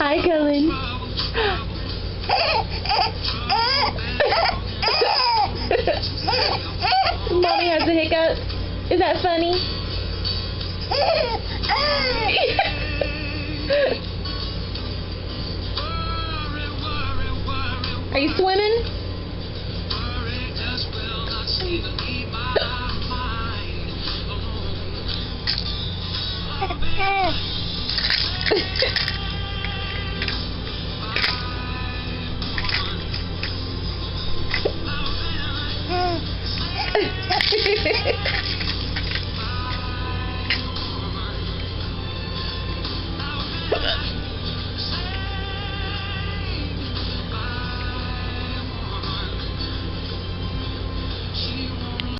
Hi, Cullen. Mommy has a hiccup. Is that funny? Are you swimming?